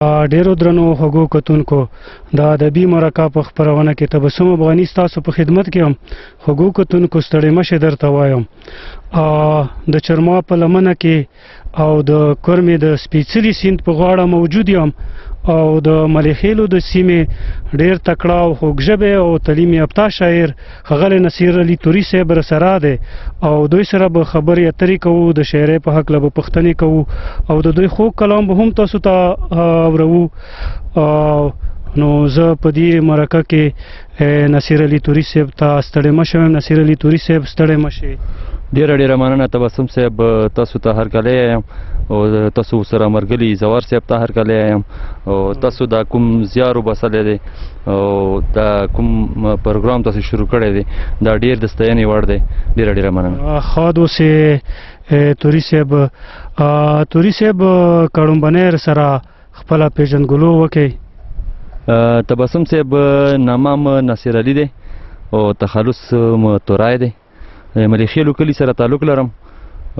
ډیرو درنو خوږو کتونکو د ادبي مرکه په خپرونه کې تبسم افغاني ستاسو په خدمت کې هم خوږو کتونکو ستړي مشه درته وایم د چرما په لمنه کې او د کرمې د سپېڅلي سیند په غاړه موجود یم او د ملیخیلو د سیمې ډیر تکړه او خوږژبی او تعلیم یافته شاعر ښاغلی نصیر علي توري صاحب راسره دی او دوی سره به خبرې اترې کوو د شاعرۍ په هکله به پوښتنې کوو او د دوی خوږ کلام به هم تاسو ته اورو نو زه په دې مرکه کې نصیر علي توري صاحب ته ستړی مه شوم. نصیر علي توري صاحب ستړی مه شئ. ډیره مننه تبسم صاحب، تاسو ته هرکلی یم او تاسو سره مرګلي زوار صاحب ته هرکلی یم او تاسو دا کوم زیار وباسلی دی او دا کوم پروګرام تاسو شروع کړی دی دا ډیر د ستاینې وړ دی. ډیره مننه. ښاد اوسې توري صاحب. توري صاحب کړومبنۍ سره خپله پیژندګلو وکړئ. تبسم صاحب نامه م نصیر علي دی او تخلص م تورای دی. ملیخیلو کلي سره تعلق لرم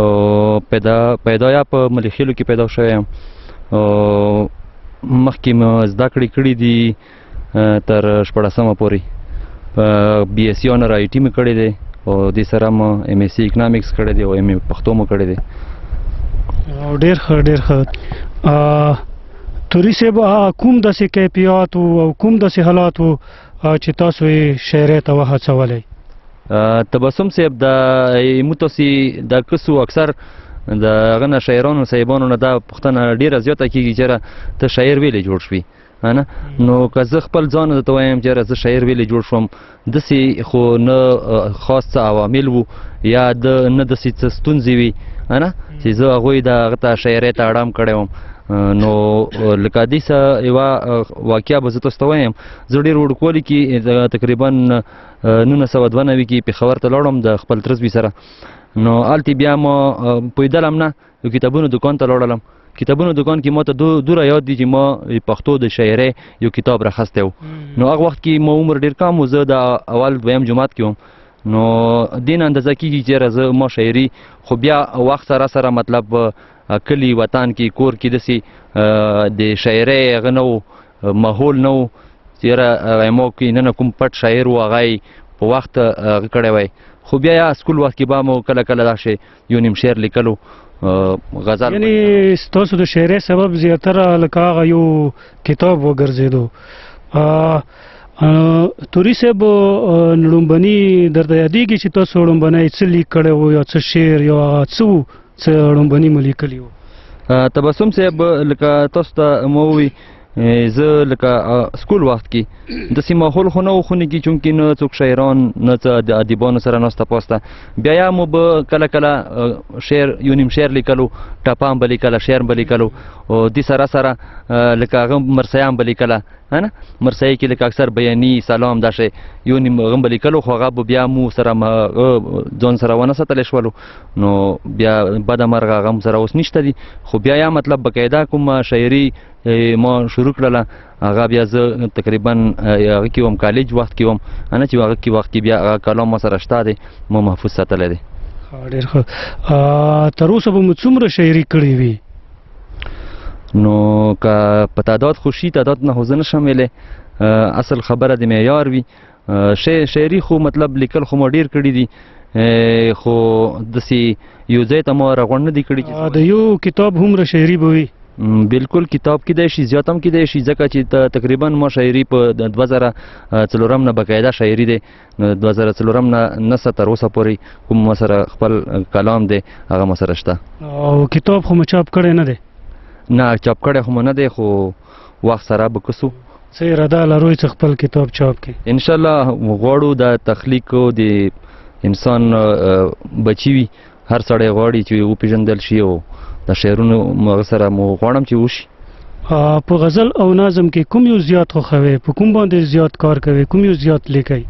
او پیدایا په ملیخیلو کې پیدا شوی یم او مخکې م زده کړې کړي دي تر 14مه پورې. بي ایس سی آنر آی ټي مې کړی دی او دې سره م ایم ایس سی اکنامکس کړی دی او ایم ای پښتو مو کړی دی. ډېر ښه. توري صاحب کوم داسې کیفیات او کوم داسې حالات و چې تاسو یې شاعرۍ ته وهڅولی؟ تبسم صاحب دا متوسی دا کسو اکثر د هغه نه شاعرانو صاحبانو نه دا پوښتنه ډیره زیاته کیږي چې ته شاعر ویلې جوړ شوي نه نو که زه خپل ځان درته وایم چې زه شاعر ویلې جوړ شوم داسې خو نه خاص څه عوامل وو یا نه داسې څه ستونزې وي نه چې زه هغوی د هغه ته شاعرۍ ته اړام کړی وم. نو لکه دې څه یوه واقعه به زه تاسو ته وایم. زه ډېر وړوکوالي کې تقریبا 1992 کې پېښور ته لاړم د خپل ترزبي سره. نو هلته بیا ما پوهېدلم نه یو کتابونو دکان ته لاړلم. کتابونو دکان کې ما ته دوره یاد دي چې ما پښتو د شاعرۍ یو کتاب راخستی و. نو هغه وخت کې ما عمر ډېر کم و، زه د اول دویم جماعت کې وم. نو دې نه اندازه کېږي چې زه ما شاعري خو بیا وخت سره مطلب کلی وطن کې کور کې داسې د شاعرۍ هغه نه و، ماحول نه و چې یاره ما کې نه کوم پټ شاعر و هغه یې په وخت هغه کړی وی. خو بیا یا سکول وخت کې به مو کله داسې یو نیم شعر لیکلو غزل. یعنې ستاسو د شاعرۍ سبب زیاتره لکه هغه یو کتاب وګرځېدو. توري صاحب لومبني درته یادېږي چې تاسو لومبنی څه لیک کړی و یا څه شعر یا څه و څه لومبني مو لیکلي وو؟ تبسم صاحب لکه تاسو ته مو ووي زه لکه سکول وخت کې داسې ماحول خو نه و خونې کې چونکې نه څوک شاعران نه څه د ادیبانو سره ناسته پاسته. بیا یا مو به کله شعر یو نیم شعر لیکلو، ټپه هم به لیکله، شعر به لیکلو او دې سره لکه هغه مرثیه هم به لیکله نه مرثیه کې لکه اکثر بیاني سلام دا شی یو نیم هغه به لیکلو خو هغه به بیا مو سره ځان سره ونه ساتلی شولو. نو بیا بده مرغه هغه هم سره اوس نشته دي. خو بیا یا مطلب باقاعده کومه شاعري ما شروع کړله هغه بیا زه تقریبا هغه کې وم کالج وخت کې وم نه چې هغه کې وخت کې بیا هغه کلام ما سره شته دی ما محفوظ ساتلی دی. ډېر ښه. تر اوسه به مو څومره شاعري کړې وي؟ نو که په تعداد خوشي تعداد نه خو زه نشم ویلی. اصل خبره د معیار وي. شاعري خو مطلب لیکل خو ما ډېر کړي دي خو داسې یو ځای ته ما راغونډ نه دي کړي چې د یو کتاب هومره شاعري به وي. بالکل کتاب کیدای شي، زیات هم کیدای شي ځکه چې تقریبا ما شاعري په 2004 نه باقاعده شاعري دی. 2004 نه نسه تر اوسه پورې کوم ما سره خپل کلام دی هغه ما سره شته. او کتاب خو مو چاپ کړی نه دی؟ نه چاپ کړی خو مو نه دی خو وخت سره به کسو څه اراده لروئ چې خپل کتاب چاپ کړي؟ انشاءالله غواړو د تخلیق د انسان بچي وي هر سړی غواړي چې وپېژندل شي او د شعرونو هغه سره مو غواړم چې وشي. په غزل او نظم کې کوم یو زیات خوښوئ؟ په کوم باندې زیات کار کوئ؟ کوم یو زیات لیکئ؟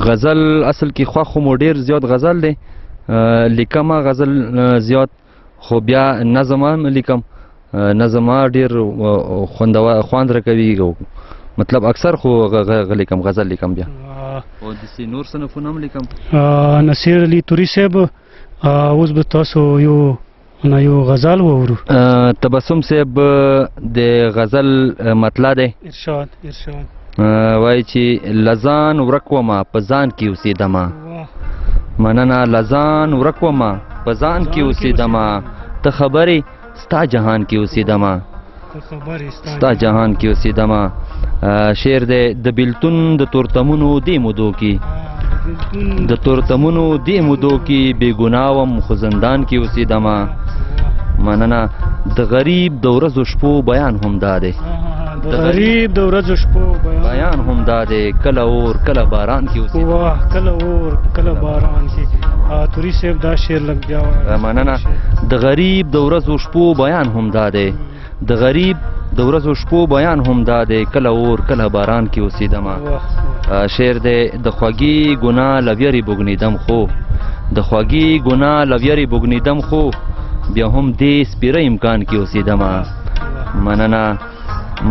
غزل اصل کې خوښ خو مو ډېر زیات غزل دی لیکم غزل زیات خو بیا نظم هم لیکم. نظم ډېر خوند راکوي مطلب اکثر خو لیکم غزل لیکم بیا او داسې نور صنفونه هم لیکم. نصیر علي توري صاحب اوس به تاسو یو نو یو غزل وورو. تبسم صاحب د غزل مطلع دی ارشاد ارشاد. وایي چې لزان ورک ومه په ځان کې اوسېدمه مننه لزان ورک ومه په ځان کې اوسېدمه ته خبرې ستا جهان کې اوسېدمه ستا جهان کې اوسېدمه. شعر دی د بیلتون د تورتمونو دې مودو کې د تورتمونو دې مودو کې بې ګناه وم خو زندان کې اوسېدمه مننه د غریب د ورځو شپو بیان هم دا دی د غریب د ورځو شپو بیان هم دا دی کله اور کله باران کې اوسېدمه. واه کله اور کله باران کې. توري صاحب دا شعر لګ بیا وایه. مننه د غریب د ورځو شپو بیان هم دا دی د غریب د ورځو شپو بیان هم دا دی کله اور کله باران کې اوسېدمه. شعر دی د خوږې ګناه لویرې بوږنېدم خو د خوږې ګناه لویرې بوږنېدم خو بیا هم دې سپیره امکان کې اوسېدمه مننه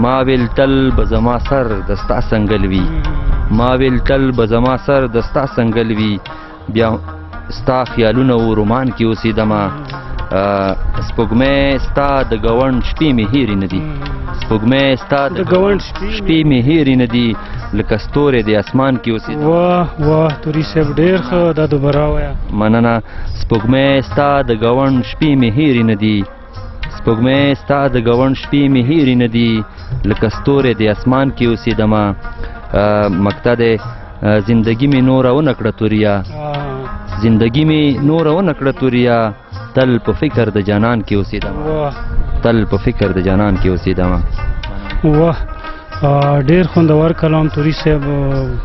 ما ویل تل به زما سر د ستا څنګل وي ما ویل تل به زما سر د ستا څنګل وي بیا ستا خیالونه و رومان کې اوسېدمه. سپوږمۍ ستا د ګوند شپې مې هېرې نه دي سپوږمۍ ستا د ګوند شپې مې هېرې نه دي لکه ستوري د اسمان کې اوسېدمه. واه واه توري صاحب ډېر ښه دا دوباره وایه. مننه سپوږمۍ ستا د ګوند شپې مې هېرې نه دي سپوږمۍ ستا د ګوند شپې مې هېرې نه دي لکه ستوري د اسمان کې اوسېدمه. مقطع دی زندگی مې نوره ونه کړه توریا زندگی مې نوره ونه کړه توریا تل په فکر د جانان کې اوسېدمه تل په فکر د جانان کې اوسېدمه. واه ډېر خوندور کلام توري صاحب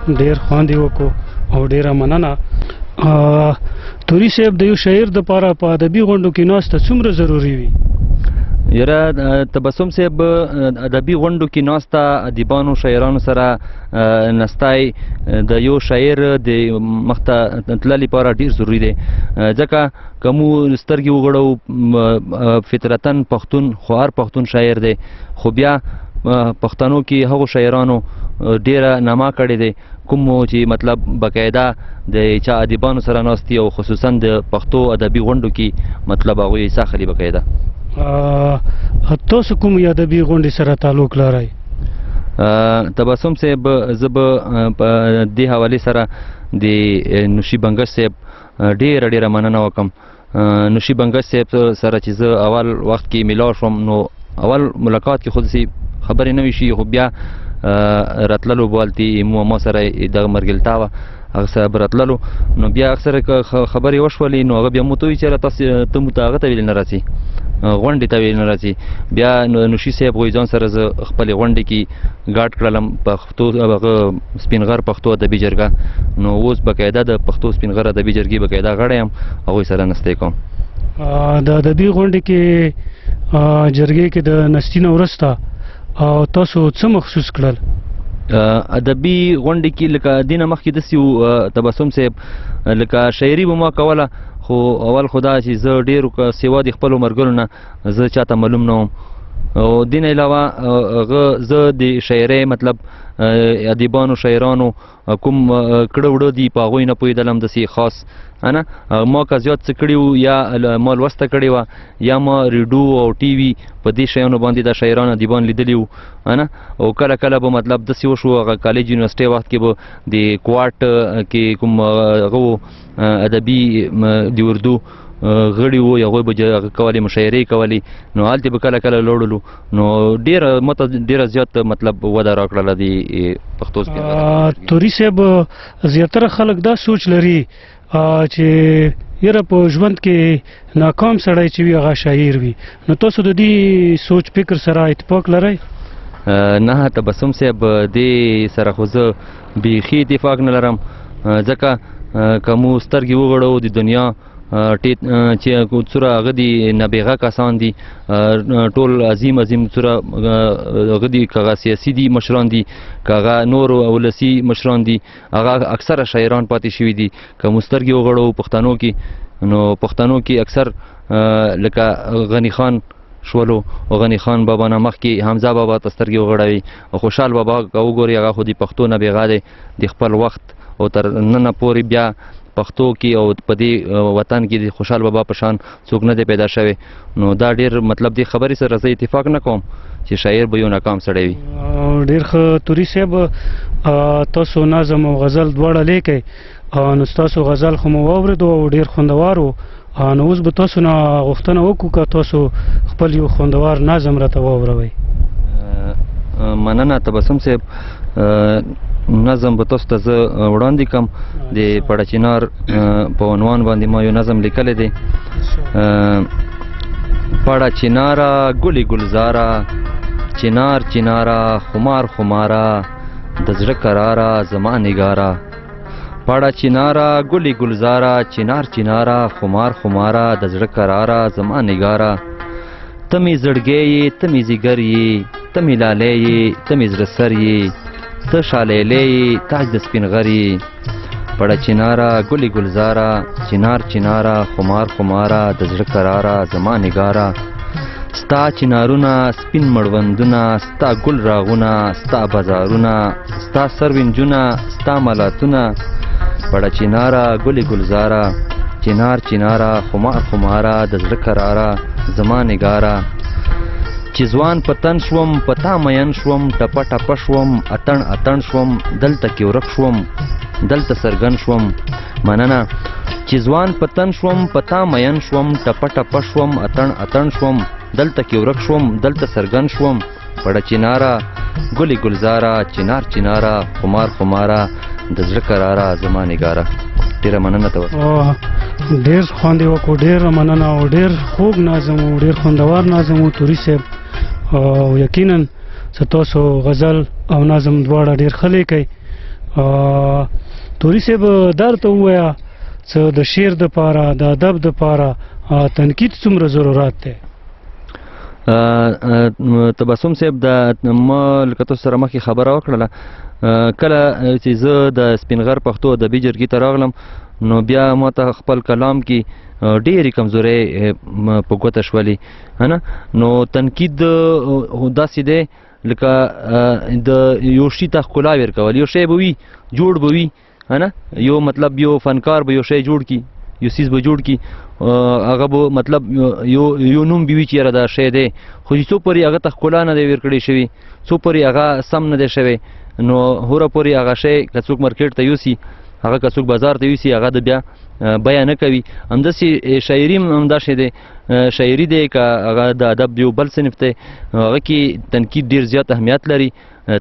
ډېر خوند یې وکړو او ډېره مننه. توري صاحب د یو شاعر دپاره په ادبي غونډو کې ناسته څومره ضروري وي؟ یاره تبسم صاحب ادبي غونډو کې ناسته ادیبانو شاعرانو سره نستای د یو شاعر د مخته تللي لپاره ډېر ضروري دی ځکه که مو سترګې وغړو فطرتاً پښتون خو هر پښتون شاعر دی خو بیا پښتنو کې هغو شاعرانو ډېره نما کړې دی کوم چې مطلب باقاعده د چا ادیبانو سره ناستي او خصوصا د پښتو ادبي غونډو کې مطلب هغوی حصه اخلي باقاعده. تاسو کوم ادبي غونډې سره تعلق لرئ؟ تبسم صاحب زه به په دې حوالې سره د نوشي بنګش صاحب ډېره ډېره مننه وکړم. نوشي بنګش صاحب سره چې زه اول وخت کې میلاو شوم نو اول ملاقات کې خو داسې خبرې نه وي شي خو بیا راتللو بالتي ما سره دغه مرګلتا وه هغه سره به راتللو نو بیا اکثره خبرې وشولې نو هغه بیا مو ته وایي چې تاسو ته مو ته هغه ته ویل نه راځي غونډې ته ویل نه راځي. بیا نوشي صاحب وایي ځان سره زه خپلې غونډې کې ګاډ کړلم پښتو هغه سپین غر پښتو ادبي جرګه نو اوس باقاعده د پښتو سپین غر ادبي جرګې باقاعده غړی یم هغوی سره نستی کوم. د ادبي غونډې کې جرګې کې د نستي نه وروسته تاسو څه محسوس کړل؟ ادبي غونډې کې لکه دې نه مخکې داسې و تبسم صاحب لکه شاعري به ما کوله خو اول خو دا چې زه ډېرو سوا د خپلو ملګرو نه زه چاته معلوم نه وم او دې نه علاوه هغه زه د شاعرۍ مطلب ادیبانو شاعرانو کوم کړه وړه دي په هغوی نه پوهېدلم داسې خاص نه ما که زیات څه کړي وو یا ما لوسته کړې وه یا ما ریډیو او ټي وي په دې شیانو باندې د شاعران ادیبان لیدلي وو نه او کله کله به مطلب داسې وشو هغه کالج یونیورسټۍ وخت کې به د کوارټ کې کوم هغه وو ادبي د اردو غړي وو هغوی به کولې مشاعرې کولې نو هلته به کله کله لوړلو نو ډېره ماته ډېره زیات مطلب وده راکړله د پښتو سپین. توري صاحب زیاتره خلک دا سوچ لري چې یاره په ژوند کې ناکام سړی چې وي هغه شاعر وي نو تاسو د دې سوچ فکر سره اتفاق لرئ؟ نه تبسم صاحب دې سره خو زه بیخي اتفاق نه لرم ځکه که مو سترګې وغړو د دنیا چې څوره هغه دي نابغه کسان دي ټول عظیم څوره هغه دي که هغه سیاسي دي مشران دي که هغه نور ولسي مشران دي هغه اکثره شاعران پاتې شوي دي که مو سترګې وغړو پښتنو کې نو پښتنو کې اکثر لکه غني خان شولو او غني خان بابا نه مخکې حمزه بابا ته سترګې وغړوي او خوشحال بابا که وګوري هغه خو د پښتو نابغه دی د خپل وخت او تر ننه پورې بیا پښتو کې او په دې وطن کې د خوشحال بابا په شان څوک نه دی پیدا شوی. نو دا ډېر مطلب دې خبرې سره زه اتفاق نه کوم چې شاعر به یو ناکام سړی وي. ډېر ښه توري صاحب، تاسو نظم او غزل دواړه لیکئ، نو ستاسو غزل خو مو واورېدو او ډېر خوندور و. نو اوس به تاسو نه غوښتنه وکړو که تاسو خپل یو خوندور نظم راته واوروئ. مننه تبسم صاحب. نظم به تاسو ته زه وړاندې کړم. د پړچینار په عنوان باندې ما یو نظم لیکلی دی. پړچیناره ګلې ګلزاره، چنار چناره خمار خماره، د زړه قراره زما نګاره. پړچیناره ګلې ګلزاره، چنار چناره خمار خماره، د زړه قراره زما نګاره. ته مې زړګی یې، ته مې ځیګر یې، ته مې لالی یې، ته مې زړه سر یې، ته شالیلی یې تاج د سپین غر یې. پړچیناره ګلې ګلزاره، چنار چناره خمار خماره، د زړه قراره زما نګاره. ستا چنارونه سپین مړوندونه، ستا ګل راغونه، ستا بازارونه، ستا سروینجونه، ستا ملاتونه. پړچیناره ګلې ګلزاره، چنار چناره خمار خماره، د زړه قراره زما نګاره. چې ځوان په تن شوم په تا مین شوم، ټپه ټپه شوم اتڼ اتڼ شوم، دلته کې ورک شوم دلته سرګن شوم. مننه. چې ځوان په تن شوم په تا مین شوم، ټپه ټپه شوم اتڼ اتڼ شوم، دلته کې ورک شوم دلته سرګن شوم. پړچیناره ګلې ګلزاره، چنار چناره خمار خماره، د زړه قراره زما نګاره. ډېره مننه ته. ډېر خوند یې وکړو، ډېره مننه او ډېر خوږ نظم و، ډېر خوندور نظم و توري صاحب. او یقینا چې تاسو غزل او نظم دواړه ډېر ښه لیکئ. توري صاحب دا درته ووایه چې د شعر دپاره د ادب دپاره تنقید څومره ضرورت دی؟ تبسم صاحب، ما لکه تاسو سره مخکې خبره وکړله، کله چې زه د سپین غر پښتو ادبي جرګې ته راغلم نو بیا ما ته خپل کلام کې ډېرې کمزورۍ په ګوته شولې. نو تنقید داسې دی لکه د یو شي ته ښکلا ورکول. یو شی به وي جوړ به وي، یو مطلب یو فنکار به یو شی جوړ کړي، یو څیز به جوړ کړي، هغه به مطلب یو نوم به وي چې یاره دا شی دی، خو چې څو پورې هغه ته ښکلا نه دی ورکړی شوي، څو پورې هغه سم نه دی شوی، نو هوره پورې هغه شی که څوک مارکیټ ته یوسي، هغه که څوک بازار ته یوسي، هغه د بیا بیه نه کوي. همداسې شاعري هم همداسې دی. شاعري دی که هغه د ادب یو بل صنف دی، هغه کې تنقید ډېر زیات اهمیت لري.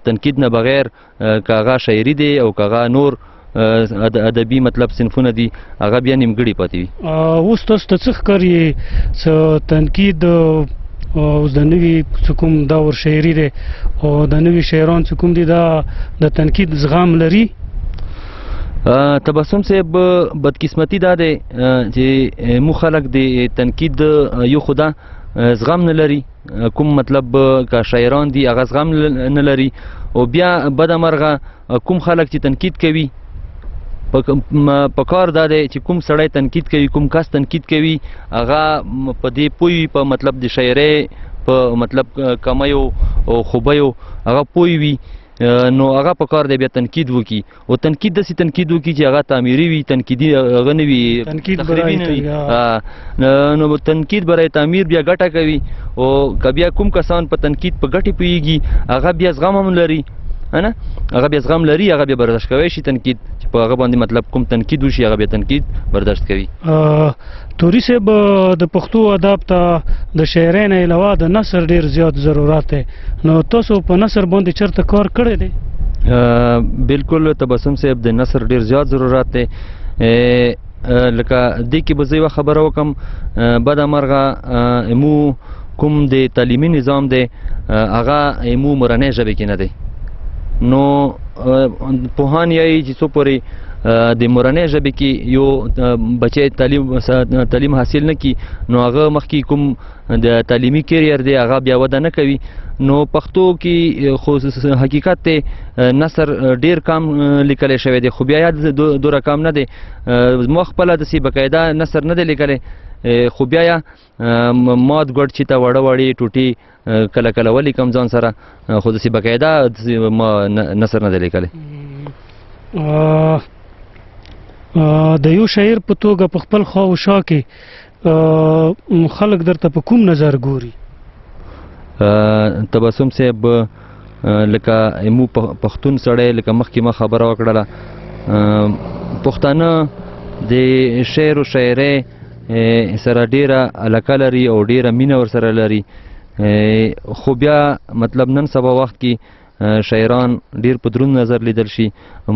تنقید نه بغیر که هغه شاعري دی او که هغه نور ادبي مطلب صنفونه دي، هغه بیا نیمګړي پاتې وي. اوس تاسو ته څه ښکاري چې تنقید اوس د نوي څه کوم دور شاعري دی او د نوي شاعران څه کوم دي، دا د تنقید زغم لري؟ تبسم صاحب، بدقسمتي دا دی چې موږ خلک د تنقید یو خدا زغم نه لري. کوم مطلب که شاعران دي هغه زغم نه لري، او بیا بدمرغه کوم خلک چې تنقید کوي په کار دا دی چې کوم سړی تنقید کوي، کوم کس تنقید کوي، هغه په دې پوه وي، په مطلب د شاعرۍ په مطلب کمیو او خوبیو هغه پوه وي، نو هغه په کار دی بیا تنقید وکړي. او تنقید داسې تنقید وکړي چې هغه تعمیري وي، تنقیدي هغه نه وي، تخریبي نه وي. نو تنقید برای تعمیر بیا ګټه کوي، او که بیا کوم کسان په تنقید په ګټې پوهېږي هغه بیا زغم هم لري، هغه بیا زغم لري، هغه بیا برداشت کوی شي تنقید، چې په هغه باندې مطلب کوم تنقید وشي هغه بیا تنقید برداشت کوي. توري صاحب، د پښتو ادب ته د شاعرۍ نه علاوه د نثر ډېر زیات ضرورت دی، نو تاسو په نثر باندې چېرته کار کړی دی؟ بالکل تبسم صاحب، د نثر ډېر زیات ضرورت دی. لکه دې کې به زه یوه خبره وکړم. بدمرغه مو کوم د تعلیمي نظام دی هغه مو مورنۍ ژبې کې نه دی. نو پوهان یایي چې څو پورې د مورنۍ ژبې کې یو بچی تعلیم حاصل نه کړي نو هغه مخکې کوم د تعلیمي کیریر دی هغه بیا وده نه کوي. نو پښتو کې خو حقیقت دی نثر ډېر کم لیکلی شوی دی، خو بیا یاد دوره کم نه دی. ما خپله داسې باقاعده نثر نه دی لیکلی، خو بیا مات ګوډ چې ته وړه وړې ټوټې کله کله ولیکم ځان سره، خو داسې باقاعده ما نثر نه دی لیکلی. د یو شاعر په توګه په خپل خوا او شا کې خلک درته په کوم نظر ګوري؟ تبسم صاحب لکه مو پښتون سړی لکه مخکې ما خبره وکړله پښتانه د شعر او شاعرۍ سره ډیره علاقه لري او ډیره مینه ورسره لري خو بیا مطلب نن سبا وخت کې شاعران ډیر په دروند نظر لیدل شي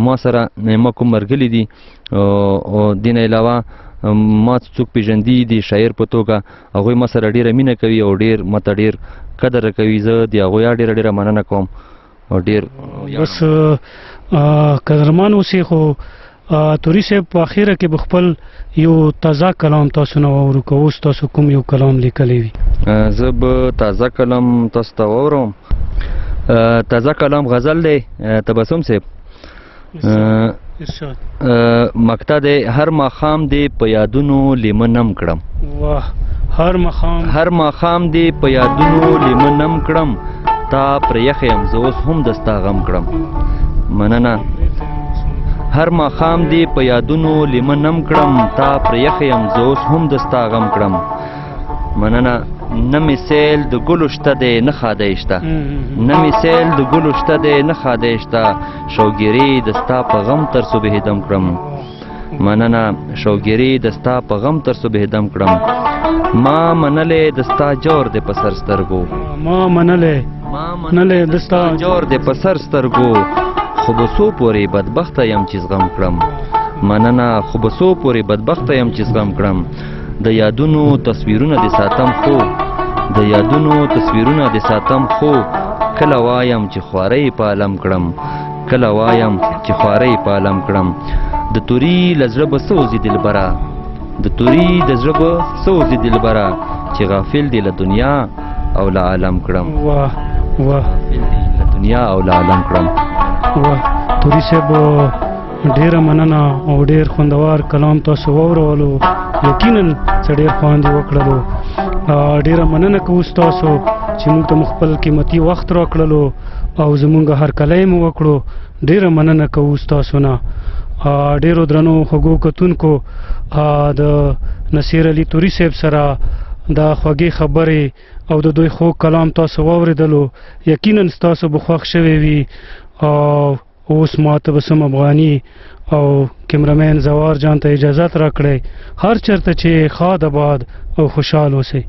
ما سره ما کوم مرګلي دي او دین علاوه ما څوک پیژندي دي شاعر په توګه هغوی ما سره ډیره مینه کوي او ډیر ماته ډیر قدر کوي زه د هغوی ډیره مننه کوم او ډیر بس قدرمان اوسې خو توري صاحب په اخره کې به خپل یو تازه کلام تاسو نه واورو که اوس تاسو کوم یو کلام لیکلی وي؟ زه به تازه کلام تاسو ته واورم تازه کلام غزل دی تبسم صاحب مقطع دی هر ماښام دی په یادونو لیمنم کړم واه هر ماښام دی په یادونو لیمنم کړم تا پر یخ یم زه اوس هم دستا غم کړم مننه هر ماښام دی په یادونو لیمنم کړم تا پر یخ یم زه اوس هم دستا غم کړم مننه نه مې سیل د ګلو شته دی نه خادی شته نه مې سیل د ګلو شته دی نه خادی شته شوګیري د ستا په غم تر صبح دم کړم مننه شوګیري د ستا په غم تر صبح دم کړم ما منلې د ستا جور دی په سر سترګو ما منلې د ستا جور دی په سر سترګو خو به څو پورې بدبخته یم چې زغم کړم مننه خو به څو پورې بدبخته یم چې زغم کړم د یادونو تصویرونه د ساتم خو د یادونو تصویرونه د ساتم خو کله وایم چې خوارۍ په عالم کړم کله وایم چې خوارۍ په عالم کړم د توري له زړه به څه وځي دلبره د توري د زړه به څه وځي دلبره چې غافل دی له دنیا او له عالم کړم واه واه له دنیا او له عالم کړم واه توري صاحب ډیره مننه او ډیر خوندور کلام تاسو واورولو یقینا څه ډیر خوند یې وکړلو ډیره مننه کوو ستاسو چې موږ ته خپل قیمتي وخت راکړلو او زموږ هرکلی مو وکړو ډیره مننه کوو ستاسو نه ډیرو درنو خوږو کتونکو د نصیر علي توري صاحب سره د خوږې خبرې او د دوی خوږ کلام تاسو واورېدلو یقینا ستاسو به خوښ شوی وي اوس ما تبسم افغاني او کیمرمین زوار جان ته اجازت راکړئ هر چرته چې خاد آباد او خوشحال اوسئ